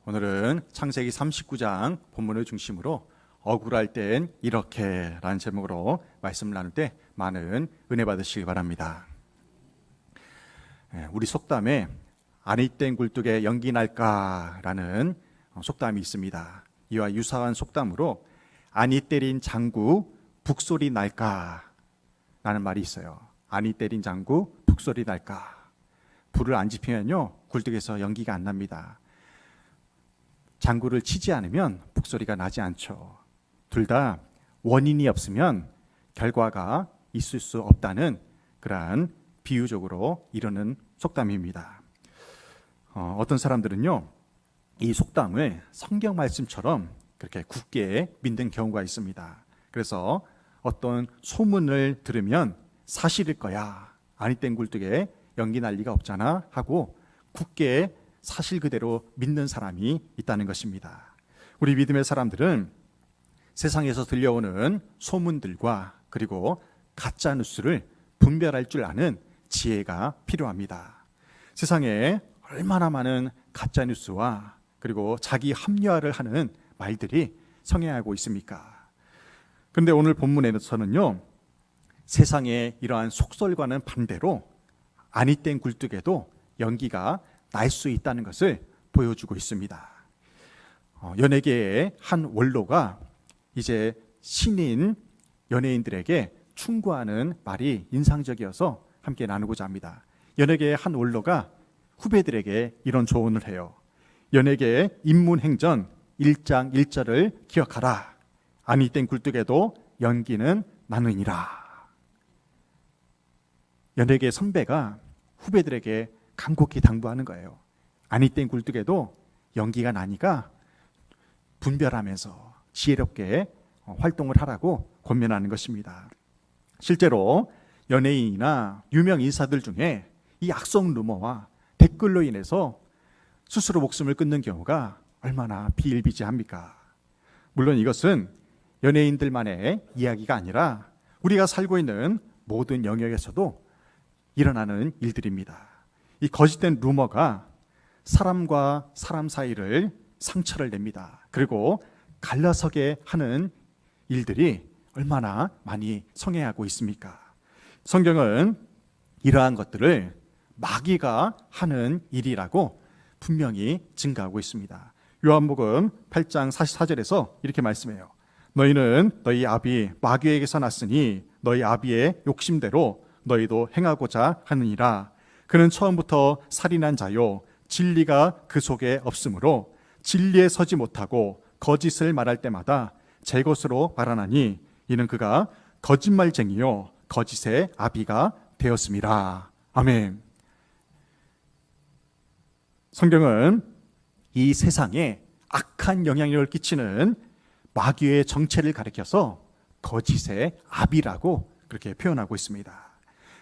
오늘은 창세기 39장 본문을 중심으로 억울할 땐 이렇게 라는 제목으로 말씀을 나눌 때 많은 은혜 받으시기 바랍니다. 우리 속담에 아니 땐 굴뚝에 연기 날까 라는 속담이 있습니다. 이와 유사한 속담으로 아니 때린 장구 북소리 날까 라는 말이 있어요. 아니 때린 장구 북소리 날까. 불을 안 지피면요 굴뚝에서 연기가 안 납니다. 장구를 치지 않으면 북소리가 나지 않죠. 둘 다 원인이 없으면 결과가 있을 수 없다는 그러한 비유적으로 이르는 속담입니다. 어떤 사람들은요 이 속담을 성경 말씀처럼 그렇게 굳게 믿는 경우가 있습니다. 그래서 어떤 소문을 들으면 사실일 거야, 아니 땐 굴뚝에 연기 날 리가 없잖아 하고 굳게 사실 그대로 믿는 사람이 있다는 것입니다. 우리 믿음의 사람들은 세상에서 들려오는 소문들과 그리고 가짜 뉴스를 분별할 줄 아는 지혜가 필요합니다. 세상에 얼마나 많은 가짜 뉴스와 그리고 자기 합리화를 하는 말들이 성행하고 있습니까? 그런데 오늘 본문에서는요 세상의 이러한 속설과는 반대로 아니 땐 굴뚝에도 연기가 날 수 있다는 것을 보여주고 있습니다. 연예계의 한 원로가 이제 신인 연예인들에게 충고하는 말이 인상적이어서 함께 나누고자 합니다. 연예계의 한 원로가 후배들에게 이런 조언을 해요. 연예계의 인문행전 1장 1절을 기억하라. 아니 땐 굴뚝에도 연기는 나느니라. 연예계 선배가 후배들에게 간곡히 당부하는 거예요. 아니 땐 굴뚝에도 연기가 나니까 분별하면서 지혜롭게 활동을 하라고 권면하는 것입니다. 실제로 연예인이나 유명 인사들 중에 이 악성 루머와 댓글로 인해서 스스로 목숨을 끊는 경우가 얼마나 비일비재합니까? 물론 이것은 연예인들만의 이야기가 아니라 우리가 살고 있는 모든 영역에서도 일어나는 일들입니다. 이 거짓된 루머가 사람과 사람 사이를 상처를 냅니다. 그리고 갈라서게 하는 일들이 얼마나 많이 성행하고 있습니까? 성경은 이러한 것들을 마귀가 하는 일이라고 분명히 증가하고 있습니다. 요한복음 8장 44절에서 이렇게 말씀해요. 너희는 너희 아비 마귀에게서 났으니 너희 아비의 욕심대로 너희도 행하고자 하느니라. 그는 처음부터 살인한 자요 진리가 그 속에 없으므로 진리에 서지 못하고 거짓을 말할 때마다 제 것으로 말하나니 이는 그가 거짓말쟁이요 거짓의 아비가 되었음이라. 아멘. 성경은 이 세상에 악한 영향력을 끼치는 마귀의 정체를 가리켜서 거짓의 아비라고 그렇게 표현하고 있습니다.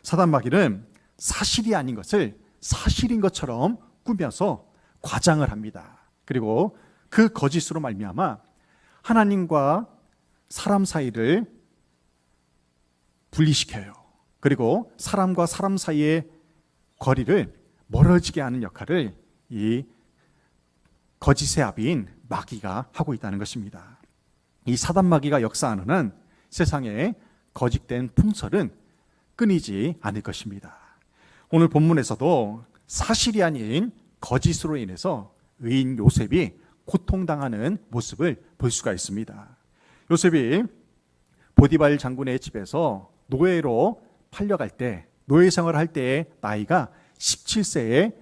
사단 마귀는 사실이 아닌 것을 사실인 것처럼 꾸며서 과장을 합니다. 그리고 그 거짓으로 말미암아 하나님과 사람 사이를 분리시켜요. 그리고 사람과 사람 사이의 거리를 멀어지게 하는 역할을 이 거짓의 아비인 마귀가 하고 있다는 것입니다. 이 사단 마귀가 역사하는 한 세상의 거짓된 풍설은 끊이지 않을 것입니다. 오늘 본문에서도 사실이 아닌 거짓으로 인해서 의인 요셉이 고통당하는 모습을 볼 수가 있습니다. 요셉이 보디발 장군의 집에서 노예로 팔려갈 때, 노예 생활을 할 때의 나이가 17세의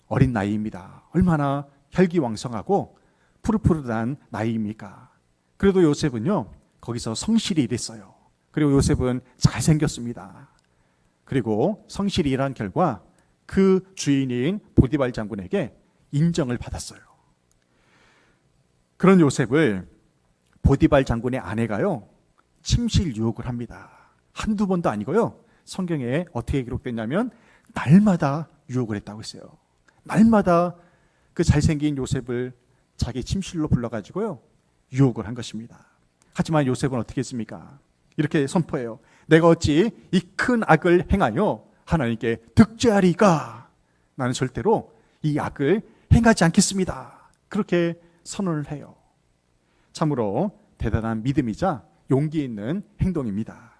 어린 나이입니다. 얼마나 혈기왕성하고 푸릇푸릇한 나이입니까? 그래도 요셉은요 거기서 성실히 일했어요. 그리고 요셉은 잘생겼습니다. 그리고 성실히 일한 결과 그 주인인 보디발 장군에게 인정을 받았어요. 그런 요셉을 보디발 장군의 아내가요 침실 유혹을 합니다. 한두 번도 아니고요 성경에 어떻게 기록됐냐면 날마다 유혹을 했다고 했어요. 날마다 그 잘생긴 요셉을 자기 침실로 불러가지고요 유혹을 한 것입니다. 하지만 요셉은 어떻게 했습니까? 이렇게 선포해요. 내가 어찌 이 큰 악을 행하여 하나님께 득죄하리까? 나는 절대로 이 악을 행하지 않겠습니다. 그렇게 선언을 해요. 참으로 대단한 믿음이자 용기 있는 행동입니다.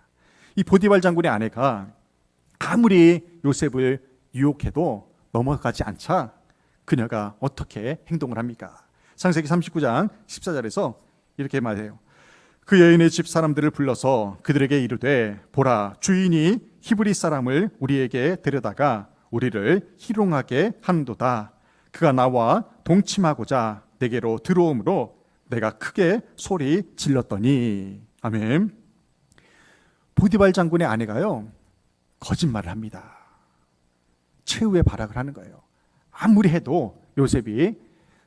이 보디발 장군의 아내가 아무리 요셉을 유혹해도 넘어가지 않자 그녀가 어떻게 행동을 합니까? 창세기 39장 14절에서 이렇게 말해요. 그 여인의 집 사람들을 불러서 그들에게 이르되 보라, 주인이 히브리 사람을 우리에게 데려다가 우리를 희롱하게 하는도다. 그가 나와 동침하고자 내게로 들어오므로 내가 크게 소리 질렀더니. 아멘. 보디발 장군의 아내가요, 거짓말을 합니다. 최후의 발악을 하는 거예요. 아무리 해도 요셉이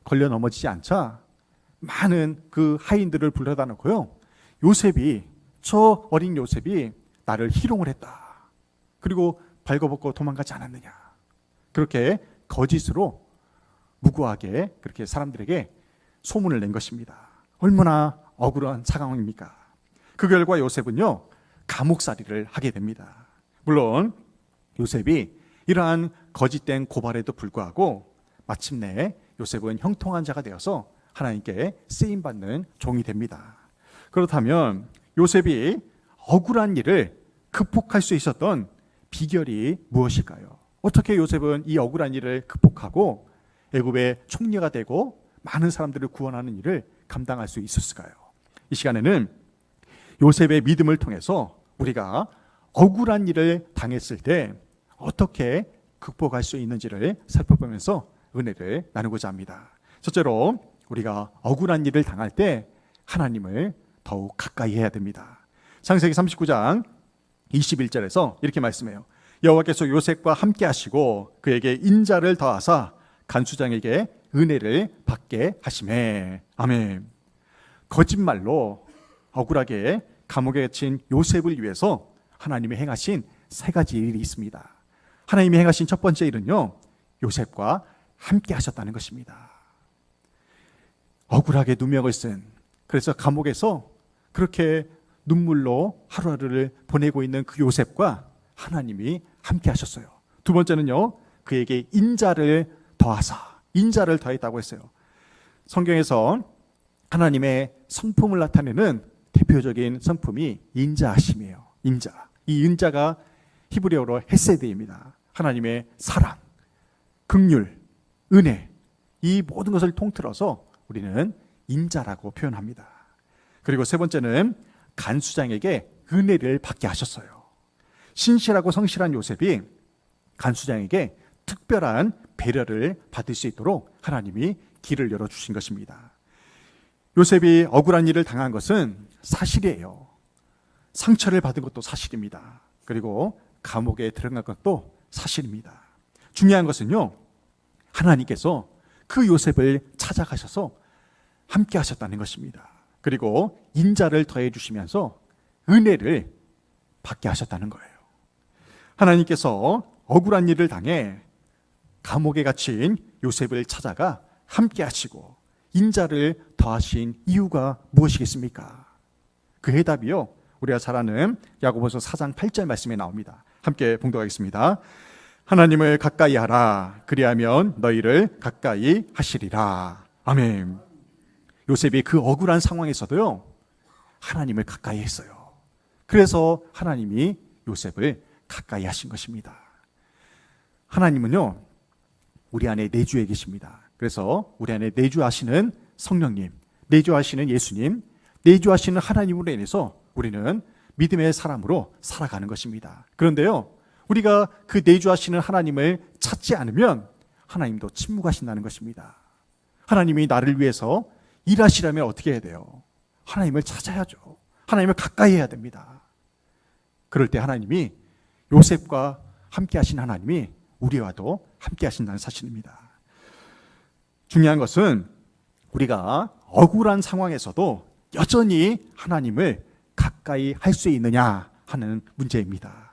걸려 넘어지지 않자 많은 그 하인들을 불러다 놓고요, 요셉이, 저 어린 요셉이 나를 희롱을 했다. 그리고 발거벗고 도망가지 않았느냐. 그렇게 거짓으로 무고하게 그렇게 사람들에게 소문을 낸 것입니다. 얼마나 억울한 상황입니까? 그 결과 요셉은요, 감옥살이를 하게 됩니다. 물론 요셉이 이러한 거짓된 고발에도 불구하고 마침내 요셉은 형통한 자가 되어서 하나님께 쓰임받는 종이 됩니다. 그렇다면 요셉이 억울한 일을 극복할 수 있었던 비결이 무엇일까요? 어떻게 요셉은 이 억울한 일을 극복하고 애굽의 총리가 되고 많은 사람들을 구원하는 일을 감당할 수 있었을까요? 이 시간에는 요셉의 믿음을 통해서 우리가 억울한 일을 당했을 때 어떻게 극복할 수 있는지를 살펴보면서 은혜를 나누고자 합니다. 첫째로 우리가 억울한 일을 당할 때 하나님을 더욱 가까이 해야 됩니다. 창세기 39장 21절에서 이렇게 말씀해요. 여호와께서 요셉과 함께 하시고 그에게 인자를 더하사 간수장에게 은혜를 받게 하시매. 아멘. 거짓말로 억울하게 감옥에 갇힌 요셉을 위해서 하나님이 행하신 세 가지 일이 있습니다. 하나님이 행하신 첫 번째 일은요, 요셉과 함께 하셨다는 것입니다. 억울하게 누명을 쓴, 그래서 감옥에서 그렇게 눈물로 하루하루를 보내고 있는 그 요셉과 하나님이 함께 하셨어요. 두 번째는요, 그에게 인자를 더하사, 인자를 더했다고 했어요. 성경에서 하나님의 성품을 나타내는 대표적인 성품이 인자하심이에요. 인자. 이 인자가 히브리어로 헤세드입니다. 하나님의 사랑, 긍휼, 은혜, 이 모든 것을 통틀어서 우리는 인자라고 표현합니다. 그리고 세 번째는 간수장에게 은혜를 받게 하셨어요. 신실하고 성실한 요셉이 간수장에게 특별한 배려를 받을 수 있도록 하나님이 길을 열어주신 것입니다. 요셉이 억울한 일을 당한 것은 사실이에요. 상처를 받은 것도 사실입니다. 그리고 감옥에 들어간 것도 사실입니다. 중요한 것은요, 하나님께서 그 요셉을 찾아가셔서 함께 하셨다는 것입니다. 그리고 인자를 더해 주시면서 은혜를 받게 하셨다는 거예요. 하나님께서 억울한 일을 당해 감옥에 갇힌 요셉을 찾아가 함께 하시고 인자를 더하신 이유가 무엇이겠습니까? 그 해답이요, 우리가 잘 아는 야고보서 4장 8절 말씀에 나옵니다. 함께 봉독하겠습니다. 하나님을 가까이 하라. 그리하면 너희를 가까이 하시리라. 아멘. 요셉이 그 억울한 상황에서도요, 하나님을 가까이 했어요. 그래서 하나님이 요셉을 가까이 하신 것입니다. 하나님은요, 우리 안에 내주해 계십니다. 그래서 우리 안에 내주하시는 성령님, 내주하시는 예수님, 내주하시는 하나님으로 인해서 우리는 믿음의 사람으로 살아가는 것입니다. 그런데요, 우리가 그 내주하시는 하나님을 찾지 않으면 하나님도 침묵하신다는 것입니다. 하나님이 나를 위해서 일하시려면 어떻게 해야 돼요? 하나님을 찾아야죠. 하나님을 가까이 해야 됩니다. 그럴 때 하나님이, 요셉과 함께 하신 하나님이 우리와도 함께 하신다는 사실입니다. 중요한 것은 우리가 억울한 상황에서도 여전히 하나님을 가까이 할 수 있느냐 하는 문제입니다.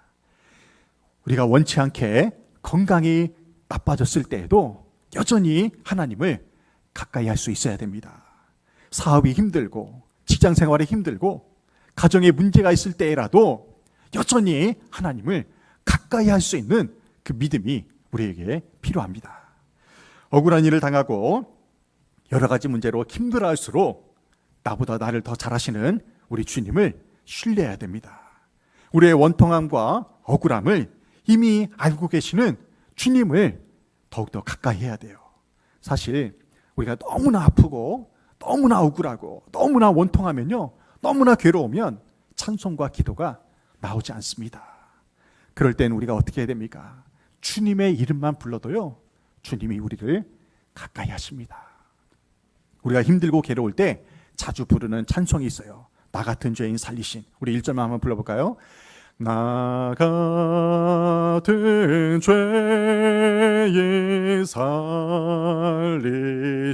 우리가 원치 않게 건강이 나빠졌을 때에도 여전히 하나님을 가까이 할 수 있어야 됩니다. 사업이 힘들고 직장 생활이 힘들고 가정에 문제가 있을 때라도 여전히 하나님을 가까이 할 수 있는 그 믿음이 우리에게 필요합니다. 억울한 일을 당하고 여러 가지 문제로 힘들어할수록 나보다 나를 더 잘하시는 우리 주님을 신뢰해야 됩니다. 우리의 원통함과 억울함을 이미 알고 계시는 주님을 더욱더 가까이 해야 돼요. 사실 우리가 너무나 아프고 너무나 억울하고 너무나 원통하면요, 너무나 괴로우면 찬송과 기도가 나오지 않습니다. 그럴 땐 우리가 어떻게 해야 됩니까? 주님의 이름만 불러도요, 주님이 우리를 가까이 하십니다. 우리가 힘들고 괴로울 때 자주 부르는 찬송이 있어요. 나 같은 죄인 살리신. 우리 1절만 한번 불러볼까요? 나 같은 죄인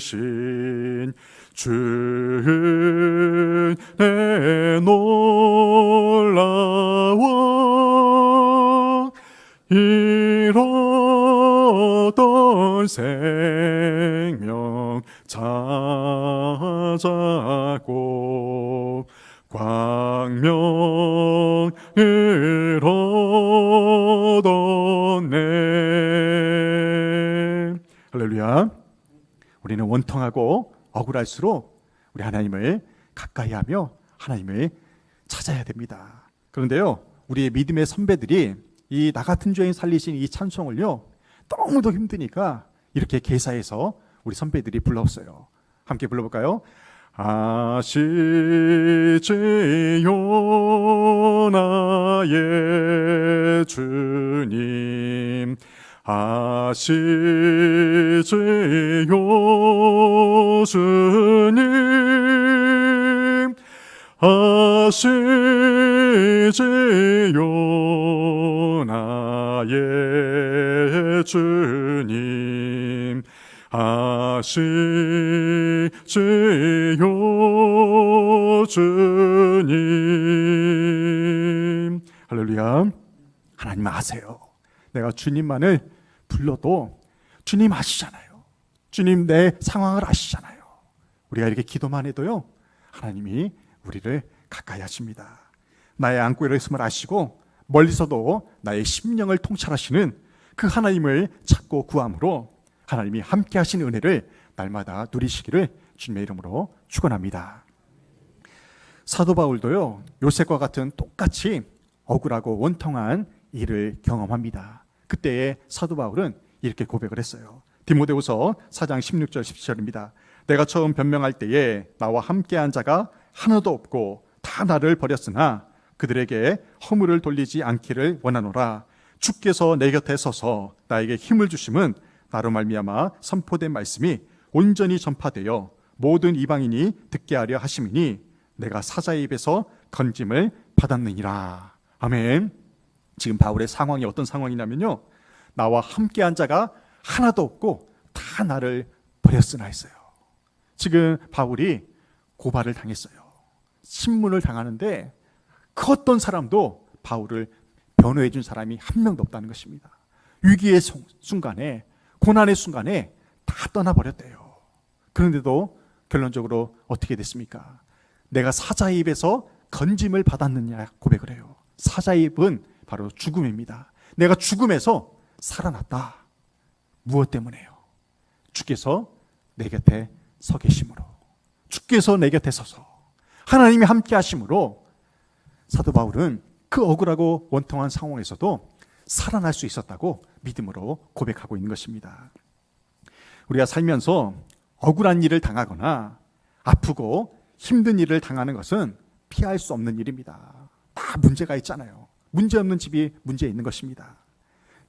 살리신 주의 놀라워 잃었던 생명 찾았고 광명을 얻었네. 할렐루야. 우리는 원통하고 억울할수록 우리 하나님을 가까이 하며 하나님을 찾아야 됩니다. 그런데요, 우리의 믿음의 선배들이 이 나 같은 죄인 살리신 이 찬송을요, 너무도 힘드니까 이렇게 개사해서 우리 선배들이 불렀어요. 함께 불러볼까요? 아시지요 나의 주님, 아시지요 주님, 아시지요 나의 주님, 아시지요 주님. 할렐루야. 하나님 아세요. 내가 주님만을 불러도 주님 아시잖아요. 주님 내 상황을 아시잖아요. 우리가 이렇게 기도만 해도요, 하나님이 우리를 가까이 하십니다. 나의 안고 일어섰음을 아시고 멀리서도 나의 심령을 통찰하시는 그 하나님을 찾고 구함으로 하나님이 함께 하시는 은혜를 날마다 누리시기를 주님의 이름으로 축원합니다. 사도 바울도요, 요셉과 같은 똑같이 억울하고 원통한 일을 경험합니다. 그때의 사도 바울은 이렇게 고백을 했어요. 디모데후서 4장 16절 17절입니다. 내가 처음 변명할 때에 나와 함께한 자가 하나도 없고 다 나를 버렸으나 그들에게 허물을 돌리지 않기를 원하노라. 주께서 내 곁에 서서 나에게 힘을 주심은 나로 말미암아 선포된 말씀이 온전히 전파되어 모든 이방인이 듣게 하려 하심이니 내가 사자의 입에서 건짐을 받았느니라. 아멘. 지금 바울의 상황이 어떤 상황이냐면요, 나와 함께한 자가 하나도 없고 다 나를 버렸으나 했어요. 지금 바울이 고발을 당했어요. 신문을 당하는데 그 어떤 사람도 바울을 변호해 준 사람이 한 명도 없다는 것입니다. 위기의 순간에, 고난의 순간에 다 떠나버렸대요. 그런데도 결론적으로 어떻게 됐습니까? 내가 사자의 입에서 건짐을 받았느냐 고백을 해요. 사자의 입은 바로 죽음입니다. 내가 죽음에서 살아났다. 무엇 때문에요? 주께서 내 곁에 서 계심으로, 주께서 내 곁에 서서 하나님이 함께 하심으로 사도 바울은 그 억울하고 원통한 상황에서도 살아날 수 있었다고 믿음으로 고백하고 있는 것입니다. 우리가 살면서 억울한 일을 당하거나 아프고 힘든 일을 당하는 것은 피할 수 없는 일입니다. 다 문제가 있잖아요. 문제 없는 집이 문제 있는 것입니다.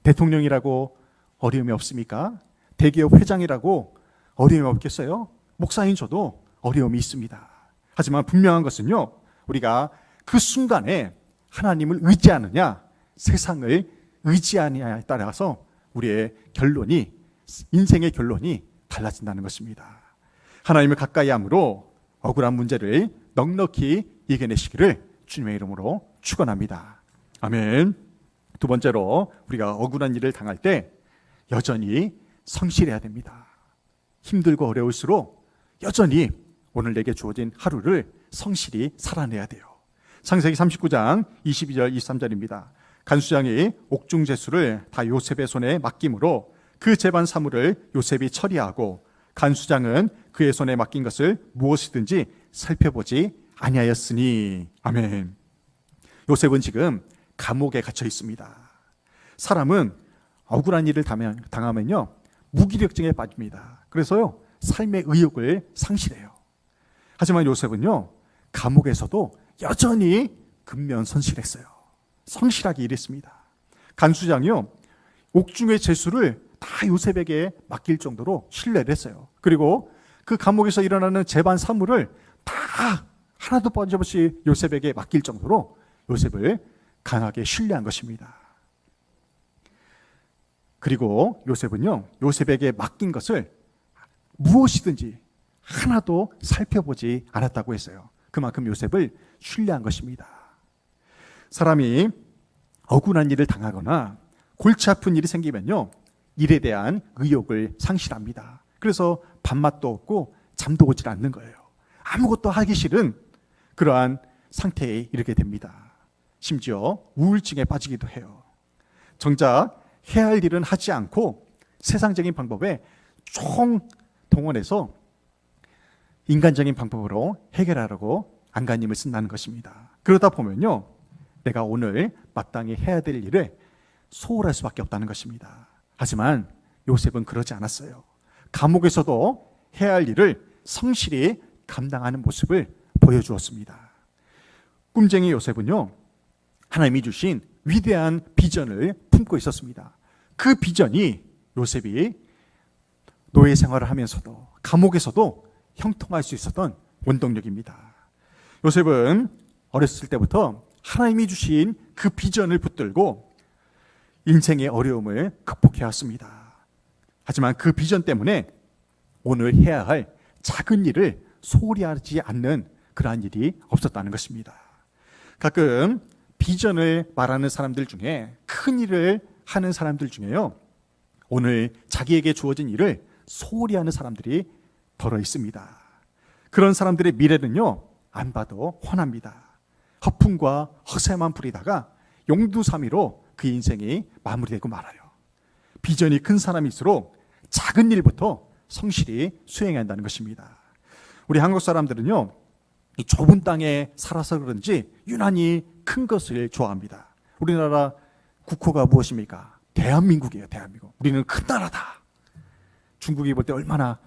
대통령이라고 어려움이 없습니까? 대기업 회장이라고 어려움이 없겠어요? 목사인 저도 어려움이 있습니다. 하지만 분명한 것은요, 우리가 그 순간에 하나님을 의지하느냐 세상을 의지하느냐에 따라서 우리의 결론이, 인생의 결론이 달라진다는 것입니다. 하나님을 가까이 함으로 억울한 문제를 넉넉히 이겨내시기를 주님의 이름으로 축원합니다. 아멘. 두 번째로, 우리가 억울한 일을 당할 때 여전히 성실해야 됩니다. 힘들고 어려울수록 여전히 오늘 내게 주어진 하루를 성실히 살아내야 돼요. 창세기 39장 22절 23절입니다. 간수장이 옥중제수를 다 요셉의 손에 맡김으로 그 재반 사물을 요셉이 처리하고 간수장은 그의 손에 맡긴 것을 무엇이든지 살펴보지 아니하였으니. 아멘. 요셉은 지금 감옥에 갇혀 있습니다. 사람은 억울한 일을 당하면요 무기력증에 빠집니다. 그래서요 삶의 의욕을 상실해요. 하지만 요셉은요 감옥에서도 여전히 근면선실했어요. 성실하게 일했습니다. 간수장이요 옥중의 죄수를 다 요셉에게 맡길 정도로 신뢰를 했어요. 그리고 그 감옥에서 일어나는 재반 사물을 다 하나도 빠짐없이 요셉에게 맡길 정도로 요셉을 강하게 신뢰한 것입니다. 그리고 요셉은요 요셉에게 맡긴 것을 무엇이든지 하나도 살펴보지 않았다고 했어요. 그만큼 요셉을 신뢰한 것입니다. 사람이 억울한 일을 당하거나 골치 아픈 일이 생기면요 일에 대한 의욕을 상실합니다. 그래서 밥맛도 없고 잠도 오질 않는 거예요. 아무것도 하기 싫은 그러한 상태에 이르게 됩니다. 심지어 우울증에 빠지기도 해요. 정작 해야 할 일은 하지 않고 세상적인 방법에 총동원해서 인간적인 방법으로 해결하려고 안간힘을 쓴다는 것입니다. 그러다 보면요 내가 오늘 마땅히 해야 될 일을 소홀할 수밖에 없다는 것입니다. 하지만 요셉은 그러지 않았어요. 감옥에서도 해야 할 일을 성실히 감당하는 모습을 보여주었습니다. 꿈쟁이 요셉은요 하나님이 주신 위대한 비전을 품고 있었습니다. 그 비전이 요셉이 노예 생활을 하면서도 감옥에서도 형통할 수 있었던 원동력입니다. 요셉은 어렸을 때부터 하나님이 주신 그 비전을 붙들고 인생의 어려움을 극복해왔습니다. 하지만 그 비전 때문에 오늘 해야 할 작은 일을 소홀히 하지 않는 그러한 일이 없었다는 것입니다. 가끔 비전을 말하는 사람들 중에 큰 일을 하는 사람들 중에요 오늘 자기에게 주어진 일을 소홀히 하는 사람들이 더러 있습니다. 그런 사람들의 미래는요 안 봐도 훤합니다. 허풍과 허세만 부리다가 용두사미로 그 인생이 마무리되고 말아요. 비전이 큰 사람일수록 작은 일부터 성실히 수행해야 한다는 것입니다. 우리 한국 사람들은요 이 좁은 땅에 살아서 그런지 유난히 큰 것을 좋아합니다. 우리나라 국호가 무엇입니까? 대한민국이에요. 대한민국. 우리는 큰 나라다. 중국이 볼 때 얼마나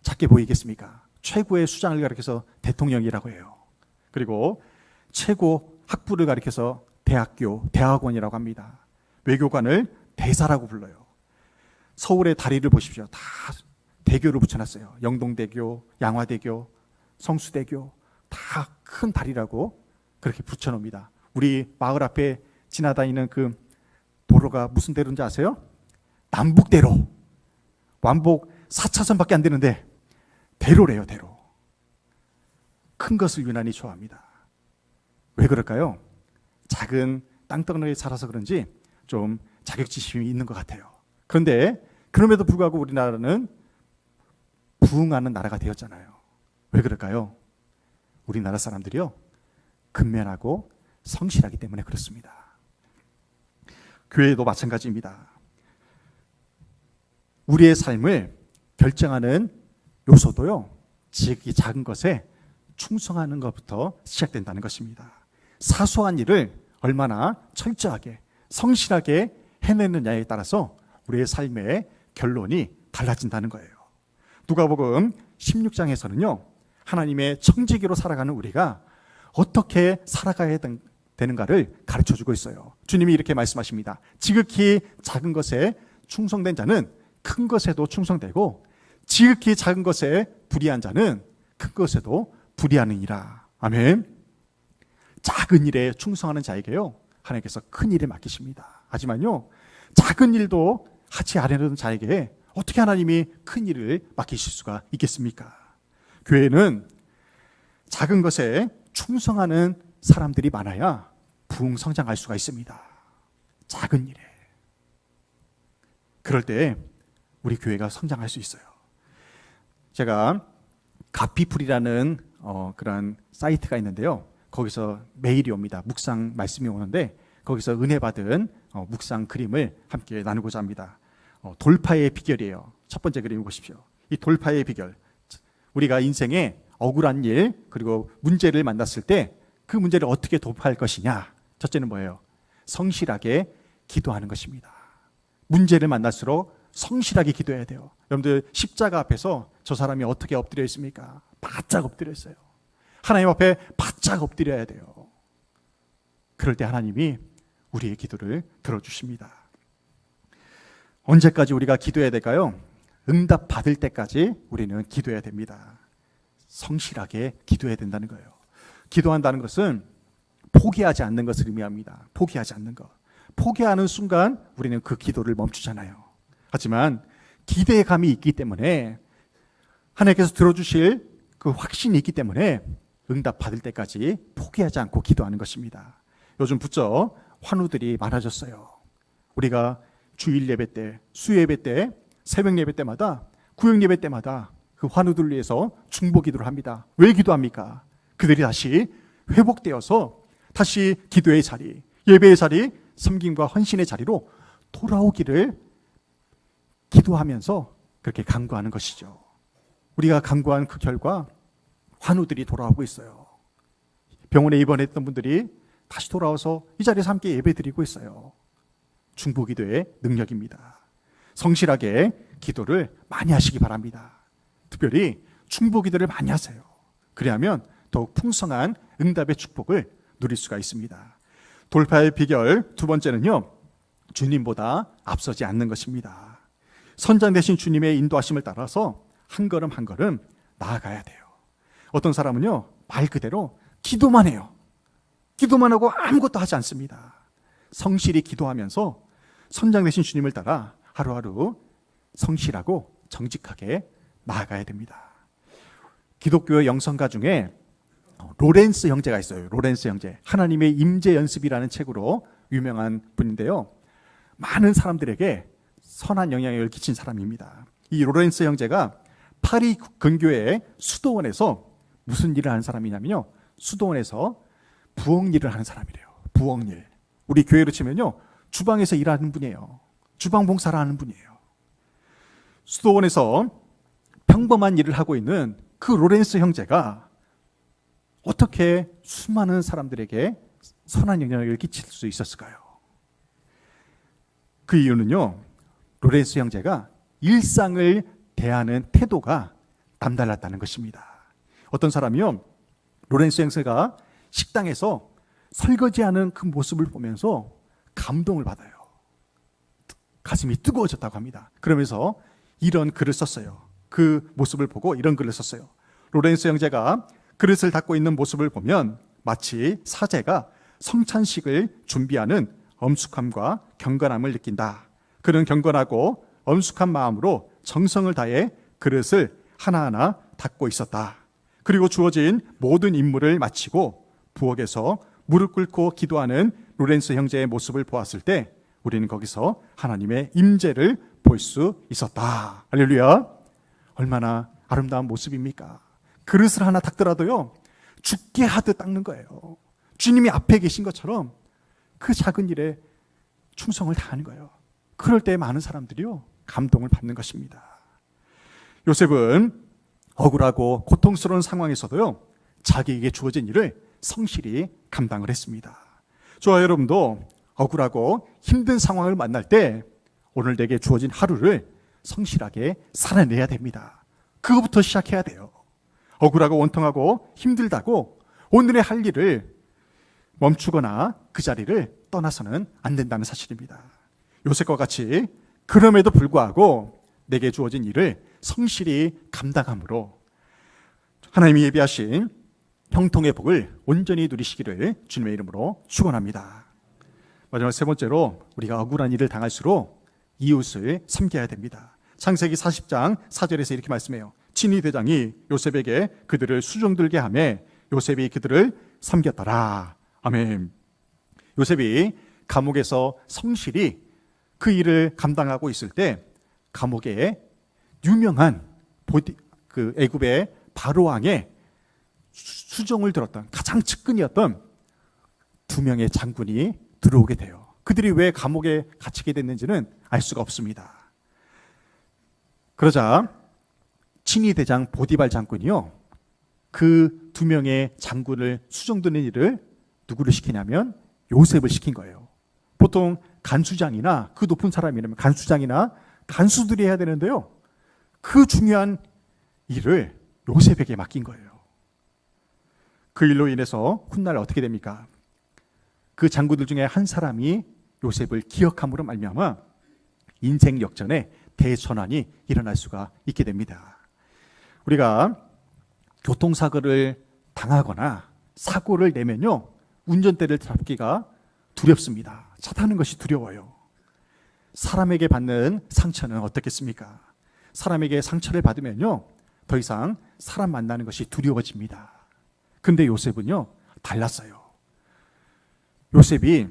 작게 보이겠습니까? 최고의 수장을 가리켜서 대통령이라고 해요. 그리고 최고 학부를 가리켜서 대학교, 대학원이라고 합니다. 외교관을 대사라고 불러요. 서울의 다리를 보십시오. 다 대교를 붙여놨어요. 영동대교, 양화대교, 성수대교 다 큰 다리라고 그렇게 붙여놓습니다. 우리 마을 앞에 지나다니는 그 도로가 무슨 대로인지 아세요? 남북대로. 완복 4차선밖에 안 되는데 대로래요. 대로. 큰 것을 유난히 좋아합니다. 왜 그럴까요? 작은 땅덩어리에 살아서 그런지 좀 자격지심이 있는 것 같아요. 그런데 그럼에도 불구하고 우리나라는 부흥하는 나라가 되었잖아요. 왜 그럴까요? 우리나라 사람들이요 근면하고 성실하기 때문에 그렇습니다. 교회도 마찬가지입니다. 우리의 삶을 결정하는 요소도요 지극히 작은 것에 충성하는 것부터 시작된다는 것입니다. 사소한 일을 얼마나 철저하게 성실하게 해내느냐에 따라서 우리의 삶의 결론이 달라진다는 거예요. 누가복음 16장에서는요 하나님의 청지기로 살아가는 우리가 어떻게 살아가야 되는가를 가르쳐주고 있어요. 주님이 이렇게 말씀하십니다. 지극히 작은 것에 충성된 자는 큰 것에도 충성되고 지극히 작은 것에 불의한 자는 큰 것에도 불의하느니라. 아멘. 작은 일에 충성하는 자에게요 하나님께서 큰 일을 맡기십니다. 하지만요 작은 일도 하지 않으려는 자에게 어떻게 하나님이 큰 일을 맡기실 수가 있겠습니까? 교회는 작은 것에 충성하는 사람들이 많아야 부흥성장할 수가 있습니다. 작은 일에. 그럴 때 우리 교회가 성장할 수 있어요. 제가 가피풀이라는 그런 사이트가 있는데요. 거기서 메일이 옵니다. 묵상 말씀이 오는데 거기서 은혜 받은 묵상 그림을 함께 나누고자 합니다. 돌파의 비결이에요. 첫 번째 그림 보십시오. 이 돌파의 비결. 우리가 인생에 억울한 일 그리고 문제를 만났을 때 그 문제를 어떻게 돌파할 것이냐. 첫째는 뭐예요? 성실하게 기도하는 것입니다. 문제를 만날수록 성실하게 기도해야 돼요. 여러분들 십자가 앞에서 저 사람이 어떻게 엎드려 있습니까? 바짝 엎드려 있어요. 하나님 앞에 바짝 엎드려야 돼요. 그럴 때 하나님이 우리의 기도를 들어주십니다. 언제까지 우리가 기도해야 될까요? 응답 받을 때까지 우리는 기도해야 됩니다. 성실하게 기도해야 된다는 거예요. 기도한다는 것은 포기하지 않는 것을 의미합니다. 포기하지 않는 것. 포기하는 순간 우리는 그 기도를 멈추잖아요. 하지만 기대감이 있기 때문에 하나님께서 들어주실 그 확신이 있기 때문에 응답 받을 때까지 포기하지 않고 기도하는 것입니다. 요즘 부쩍 환우들이 많아졌어요. 우리가 주일 예배 때, 수 예배 때, 새벽 예배 때마다, 구역 예배 때마다 그 환우들을 위해서 중보 기도를 합니다. 왜 기도합니까? 그들이 다시 회복되어서 다시 기도의 자리, 예배의 자리, 섬김과 헌신의 자리로 돌아오기를 기도하면서 그렇게 간구하는 것이죠. 우리가 간구한 그 결과 환우들이 돌아오고 있어요. 병원에 입원했던 분들이 다시 돌아와서 이 자리에서 함께 예배드리고 있어요. 중보기도의 능력입니다. 성실하게 기도를 많이 하시기 바랍니다. 특별히 중보기도를 많이 하세요. 그래야면 더욱 풍성한 응답의 축복을 누릴 수가 있습니다. 돌파의 비결 두 번째는요, 주님보다 앞서지 않는 것입니다. 선장 되신 주님의 인도하심을 따라서 한 걸음 한 걸음 나아가야 돼요. 어떤 사람은요, 말 그대로 기도만 해요. 기도만 하고 아무것도 하지 않습니다. 성실히 기도하면서 선장 되신 주님을 따라 하루하루 성실하고 정직하게 나아가야 됩니다. 기독교의 영성가 중에 로렌스 형제가 있어요. 로렌스 형제. 하나님의 임재 연습이라는 책으로 유명한 분인데요. 많은 사람들에게 선한 영향력을 끼친 사람입니다. 이 로렌스 형제가 파리 근교의 수도원에서 무슨 일을 하는 사람이냐면요, 수도원에서 부엌 일을 하는 사람이래요. 부엌 일. 우리 교회로 치면요, 주방에서 일하는 분이에요. 주방 봉사를 하는 분이에요. 수도원에서 평범한 일을 하고 있는 그 로렌스 형제가 어떻게 수많은 사람들에게 선한 영향력을 끼칠 수 있었을까요? 그 이유는요, 로렌스 형제가 일상을 대하는 태도가 남달랐다는 것입니다. 어떤 사람이요, 로렌스 형제가 식당에서 설거지하는 그 모습을 보면서 감동을 받아요. 가슴이 뜨거워졌다고 합니다. 그러면서 이런 글을 썼어요. 그 모습을 보고 이런 글을 썼어요. 로렌스 형제가 그릇을 닦고 있는 모습을 보면 마치 사제가 성찬식을 준비하는 엄숙함과 경건함을 느낀다. 그는 경건하고 엄숙한 마음으로 정성을 다해 그릇을 하나하나 닦고 있었다. 그리고 주어진 모든 임무를 마치고 부엌에서 무릎 꿇고 기도하는 로렌스 형제의 모습을 보았을 때 우리는 거기서 하나님의 임재를 볼 수 있었다. 할렐루야. 얼마나 아름다운 모습입니까? 그릇을 하나 닦더라도요, 죽게 하듯 닦는 거예요. 주님이 앞에 계신 것처럼 그 작은 일에 충성을 다하는 거예요. 그럴 때 많은 사람들이요, 감동을 받는 것입니다. 요셉은 억울하고 고통스러운 상황에서도요, 자기에게 주어진 일을 성실히 감당을 했습니다. 저와 여러분도 억울하고 힘든 상황을 만날 때 오늘 내게 주어진 하루를 성실하게 살아내야 됩니다. 그거부터 시작해야 돼요. 억울하고 원통하고 힘들다고 오늘의 할 일을 멈추거나 그 자리를 떠나서는 안 된다는 사실입니다. 요셉과 같이 그럼에도 불구하고 내게 주어진 일을 성실히 감당함으로 하나님이 예비하신 형통의 복을 온전히 누리시기를 주님의 이름으로 축원합니다. 마지막 세 번째로, 우리가 억울한 일을 당할수록 이웃을 섬겨야 됩니다. 창세기 40장 4절에서 이렇게 말씀해요. 친위 대장이 요셉에게 그들을 수종들게 하며 요셉이 그들을 섬겼더라. 아멘. 요셉이 감옥에서 성실히 그 일을 감당하고 있을 때 감옥에 유명한 그 애굽의 바로 왕의 수종을 들었던 가장 측근이었던 두 명의 장군이 들어오게 돼요. 그들이 왜 감옥에 갇히게 됐는지는 알 수가 없습니다. 그러자 친위 대장 보디발 장군이요, 그 두 명의 장군을 수정드는 일을 누구를 시키냐면 요셉을 시킨 거예요. 보통 간수장이나 그 높은 사람이라면 간수장이나 간수들이 해야 되는데요, 그 중요한 일을 요셉에게 맡긴 거예요. 그 일로 인해서 훗날 어떻게 됩니까? 그 장군들 중에 한 사람이 요셉을 기억함으로 말미암아 인생 역전에 대전환이 일어날 수가 있게 됩니다. 우리가 교통사고를 당하거나 사고를 내면요, 운전대를 잡기가 두렵습니다. 차 타는 것이 두려워요. 사람에게 받는 상처는 어떻겠습니까? 사람에게 상처를 받으면요, 더 이상 사람 만나는 것이 두려워집니다. 근데 요셉은요, 달랐어요. 요셉이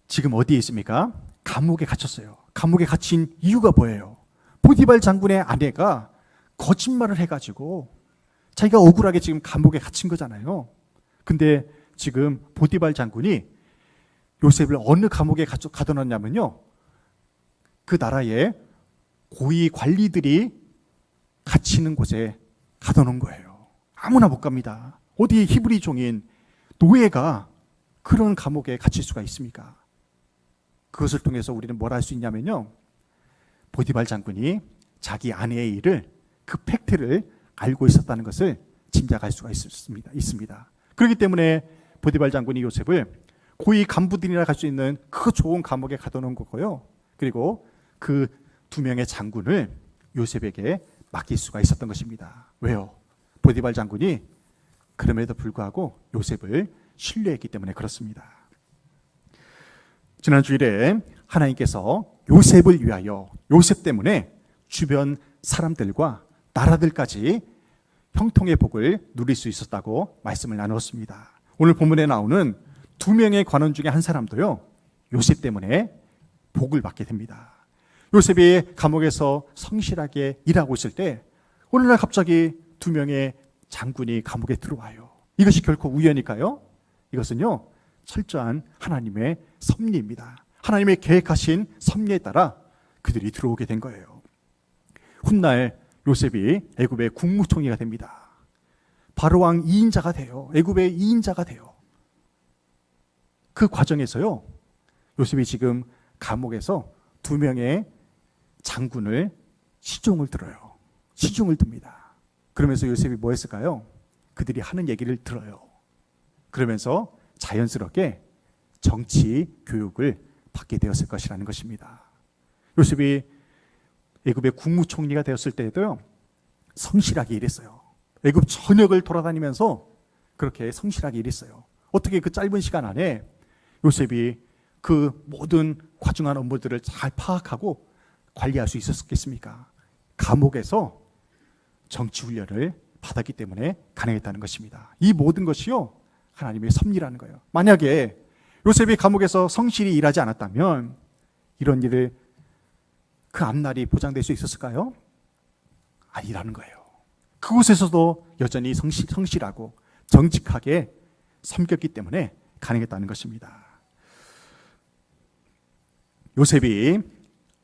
지금 어디에 있습니까? 감옥에 갇혔어요. 감옥에 갇힌 이유가 뭐예요? 보디발 장군의 아내가 거짓말을 해가지고 자기가 억울하게 지금 감옥에 갇힌 거잖아요. 근데 지금 보디발 장군이 요셉을 어느 감옥에 가둬놨냐면요, 그 나라의 고위 관리들이 갇히는 곳에 가둬놓은 거예요. 아무나 못 갑니다. 어디 히브리 종인 노예가 그런 감옥에 갇힐 수가 있습니까? 그것을 통해서 우리는 뭘 할 수 있냐면요, 보디발 장군이 자기 아내의 일을, 그 팩트를 알고 있었다는 것을 짐작할 수가 있습니다. 그렇기 때문에 보디발 장군이 요셉을 고위 간부들이나 갈 수 있는 그 좋은 감옥에 가둬놓은 거고요, 그리고 그 두 명의 장군을 요셉에게 맡길 수가 있었던 것입니다. 왜요? 보디발 장군이 그럼에도 불구하고 요셉을 신뢰했기 때문에 그렇습니다. 지난 주일에 하나님께서 요셉을 위하여, 요셉 때문에 주변 사람들과 나라들까지 형통의 복을 누릴 수 있었다고 말씀을 나누었습니다. 오늘 본문에 나오는 두 명의 관원 중에 한 사람도요, 요셉 때문에 복을 받게 됩니다. 요셉이 감옥에서 성실하게 일하고 있을 때 어느 날 갑자기 두 명의 장군이 감옥에 들어와요. 이것이 결코 우연일까요? 이것은요, 철저한 하나님의 섭리입니다. 하나님의 계획하신 섭리에 따라 그들이 들어오게 된 거예요. 훗날 요셉이 애굽의 국무총리가 됩니다. 바로왕 2인자가 돼요. 애굽의 2인자가 돼요. 그 과정에서요, 요셉이 지금 감옥에서 두 명의 장군을 시중을 들어요. 시중을 듭니다. 그러면서 요셉이 뭐 했을까요? 그들이 하는 얘기를 들어요. 그러면서 자연스럽게 정치 교육을 받게 되었을 것이라는 것입니다. 요셉이 애굽의 국무총리가 되었을 때에도요, 성실하게 일했어요. 애굽 전역을 돌아다니면서 그렇게 성실하게 일했어요. 어떻게 그 짧은 시간 안에 요셉이 그 모든 과중한 업무들을 잘 파악하고 관리할 수 있었겠습니까? 감옥에서 정치 훈련을 받았기 때문에 가능했다는 것입니다. 이 모든 것이요, 하나님의 섭리라는 거예요. 만약에 요셉이 감옥에서 성실히 일하지 않았다면 이런 일을 그 앞날이 보장될 수 있었을까요? 아니라는 거예요. 그곳에서도 여전히 성실하고 정직하게 섬겼기 때문에 가능했다는 것입니다. 요셉이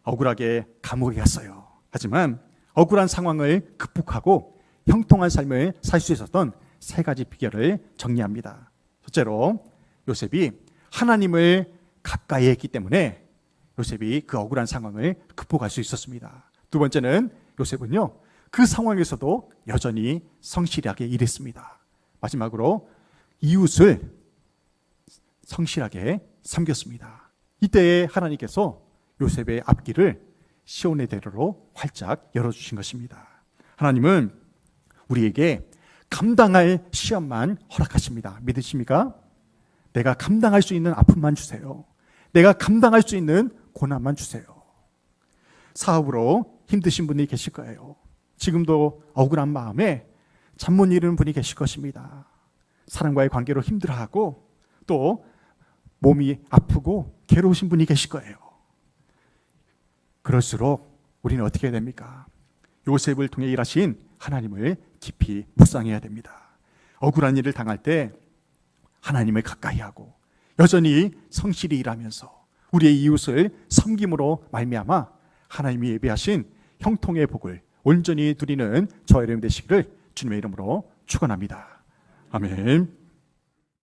억울하게 감옥에 갔어요. 하지만 억울한 상황을 극복하고 형통한 삶을 살 수 있었던 세 가지 비결을 정리합니다. 첫째로, 요셉이 하나님을 가까이 했기 때문에 요셉이 그 억울한 상황을 극복할 수 있었습니다. 두 번째는, 요셉은요, 그 상황에서도 여전히 성실하게 일했습니다. 마지막으로, 이웃을 성실하게 섬겼습니다. 이때에 하나님께서 요셉의 앞길을 시온의 대로로 활짝 열어주신 것입니다. 하나님은 우리에게 감당할 시험만 허락하십니다. 믿으십니까? 내가 감당할 수 있는 아픔만 주세요. 내가 감당할 수 있는 고난만 주세요. 사업으로 힘드신 분이 계실 거예요. 지금도 억울한 마음에 잠 못 이루는 분이 계실 것입니다. 사람과의 관계로 힘들어하고 또 몸이 아프고 괴로우신 분이 계실 거예요. 그럴수록 우리는 어떻게 해야 됩니까? 요셉을 통해 일하신 하나님을 깊이 묵상해야 됩니다. 억울한 일을 당할 때 하나님을 가까이 하고 여전히 성실히 일하면서 우리의 이웃을 섬김으로 말미암아 하나님이 예비하신 형통의 복을 온전히 누리는 저와 여러분 되시기를 주님의 이름으로 축원합니다. 아멘.